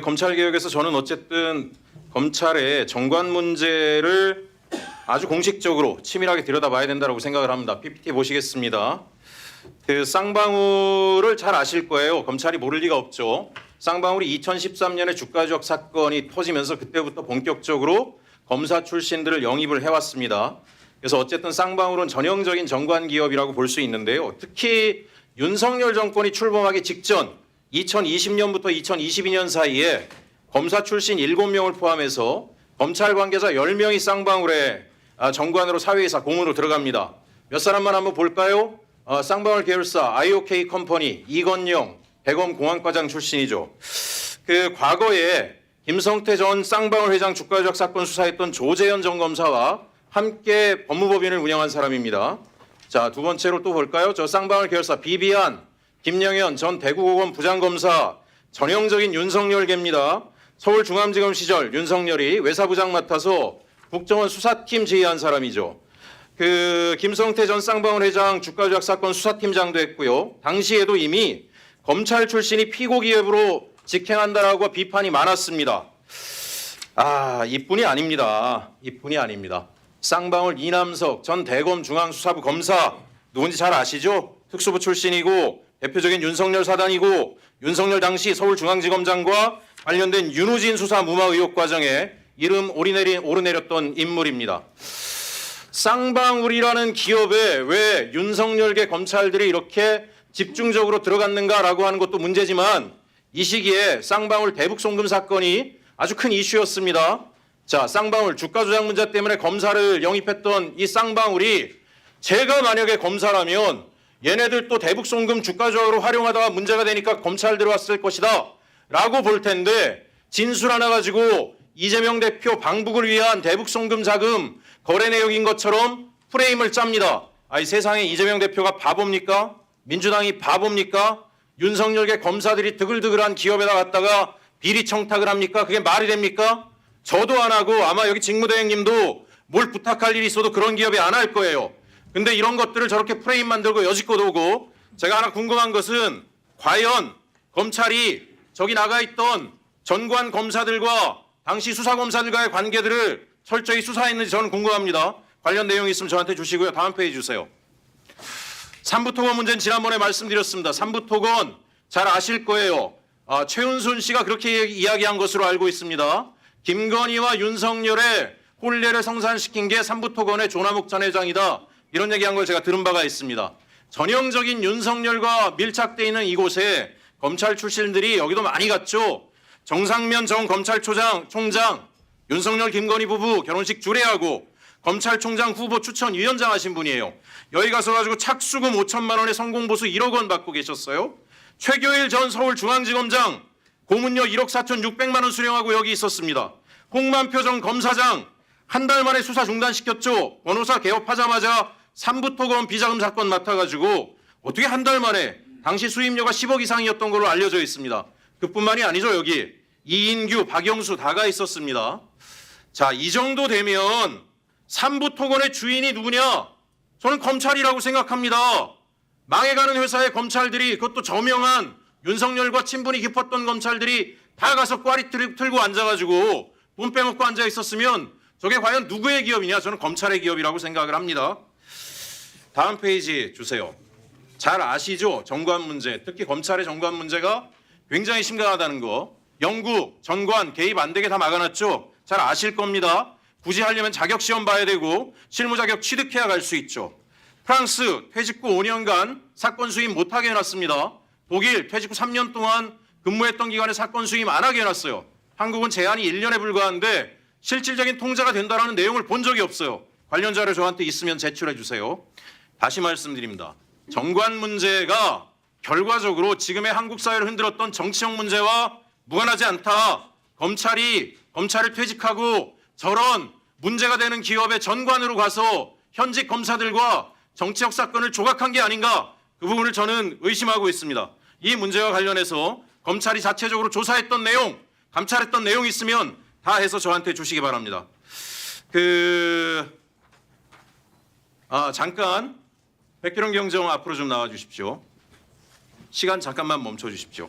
검찰 개혁에서 저는 어쨌든 검찰의 정관 문제를 아주 공식적으로 치밀하게 들여다봐야 된다고 생각을 합니다. PPT 보시겠습니다. 쌍방울을 잘 아실 거예요. 검찰이 모를 리가 없죠. 쌍방울이 2013년에 주가 조작 사건이 터지면서 그때부터 본격적으로 검사 출신들을 영입을 해왔습니다. 그래서 어쨌든 쌍방울은 전형적인 정관 기업이라고 볼 수 있는데요. 특히 윤석열 정권이 출범하기 직전 2020년부터 2022년 사이에 검사 출신 7명을 포함해서 검찰 관계자 10명이 쌍방울에 정관으로 사회이사 공무로 들어갑니다. 몇 사람만 한번 볼까요? 쌍방울 계열사 IOK 컴퍼니 이건영 대검 공안과장 출신이죠. 과거에 김성태 전 쌍방울 회장 주가 조작 사건 수사했던 조재현 전 검사와 함께 법무법인을 운영한 사람입니다. 자, 두 번째로 또 볼까요? 저 쌍방울 계열사 비비안 김영현 전 대구고검 부장검사 전형적인 윤석열계입니다. 서울중앙지검 시절 윤석열이 외사부장 맡아서 국정원 수사팀 지휘한 사람이죠. 김성태 전 쌍방울 회장 주가 조작 사건 수사팀장도 했고요. 당시에도 이미 검찰 출신이 피고 기업으로 직행한다라고 비판이 많았습니다. 이뿐이 아닙니다. 이뿐이 아닙니다. 쌍방울 이남석 전 대검 중앙수사부 검사 누군지 잘 아시죠? 특수부 출신이고 대표적인 윤석열 사단이고 윤석열 당시 서울중앙지검장과 관련된 윤우진 수사 무마 의혹 과정에 이름 오르내렸던 인물입니다. 쌍방울이라는 기업에 왜 윤석열계 검찰들이 이렇게 집중적으로 들어갔는가라고 하는 것도 문제지만 이 시기에 쌍방울 대북 송금 사건이 아주 큰 이슈였습니다. 자, 쌍방울 주가 조작 문제 때문에 검사를 영입했던 이 쌍방울이 제가 만약에 검사라면 얘네들 또 대북 송금 주가 조작으로 활용하다가 문제가 되니까 검찰 들어왔을 것이다 라고 볼 텐데 진술 하나 가지고 이재명 대표 방북을 위한 대북 송금 자금 거래 내역인 것처럼 프레임을 짭니다. 세상에 이재명 대표가 바보입니까? 민주당이 바보입니까? 윤석열계 검사들이 드글드글한 기업에다 갖다가 비리 청탁을 합니까? 그게 말이 됩니까? 저도 안 하고 아마 여기 직무대행님도 뭘 부탁할 일이 있어도 그런 기업에 안 할 거예요. 근데 이런 것들을 저렇게 프레임 만들고 여지껏 오고 제가 하나 궁금한 것은 과연 검찰이 저기 나가 있던 전관 검사들과 당시 수사검사들과의 관계들을 철저히 수사했는지 저는 궁금합니다. 관련 내용이 있으면 저한테 주시고요. 다음 페이지 주세요. 삼부토건 문제는 지난번에 말씀드렸습니다. 삼부토건 잘 아실 거예요. 최은순 씨가 그렇게 이야기한 것으로 알고 있습니다. 김건희와 윤석열의 혼례를 성사시킨 게 삼부토건의 조남욱 전 회장이다. 이런 얘기한 걸 제가 들은 바가 있습니다. 전형적인 윤석열과 밀착돼 있는 이곳에 검찰 출신들이 여기도 많이 갔죠. 정상면 전 검찰총장, 윤석열 김건희 부부 결혼식 주례하고 검찰총장 후보 추천위원장 하신 분이에요. 여기 가서 가지고 착수금 5천만 원에 성공보수 1억 원 받고 계셨어요. 최교일 전 서울중앙지검장 고문료 1억 4,600만 원 수령하고 여기 있었습니다. 홍만표 전 검사장 한 달 만에 수사 중단시켰죠. 변호사 개업하자마자 삼부토건 비자금 사건 맡아가지고 어떻게 한 달 만에 당시 수임료가 10억 이상이었던 걸로 알려져 있습니다. 그뿐만이 아니죠. 여기 이인규, 박영수 다가 있었습니다. 자, 이 정도 되면 삼부토건의 주인이 누구냐? 저는 검찰이라고 생각합니다. 망해가는 회사의 검찰들이 그것도 저명한 윤석열과 친분이 깊었던 검찰들이 다 가서 꽈리 틀고 앉아가지고 돈 빼먹고 앉아 있었으면 저게 과연 누구의 기업이냐? 저는 검찰의 기업이라고 생각을 합니다. 다음 페이지 주세요. 잘 아시죠? 정관 문제, 특히 검찰의 정관 문제가 굉장히 심각하다는 거. 영구, 전관, 개입 안 되게 다 막아놨죠? 잘 아실 겁니다. 굳이 하려면 자격시험 봐야 되고 실무 자격 취득해야 갈 수 있죠. 프랑스 퇴직 후 5년간 사건 수임 못하게 해놨습니다. 독일 퇴직 후 3년 동안 근무했던 기간에 사건 수임 안 하게 해놨어요. 한국은 제한이 1년에 불과한데 실질적인 통제가 된다는 내용을 본 적이 없어요. 관련 자료 저한테 있으면 제출해 주세요. 다시 말씀드립니다. 정관 문제가 결과적으로 지금의 한국 사회를 흔들었던 정치적 문제와 무관하지 않다. 검찰을 퇴직하고 저런 문제가 되는 기업의 전관으로 가서 현직 검사들과 정치적 사건을 조각한 게 아닌가, 그 부분을 저는 의심하고 있습니다. 이 문제와 관련해서 검찰이 자체적으로 조사했던 내용, 감찰했던 내용이 있으면 다 해서 저한테 주시기 바랍니다. 잠깐 백기룡 경정 앞으로 좀 나와 주십시오. 시간 잠깐만 멈춰 주십시오.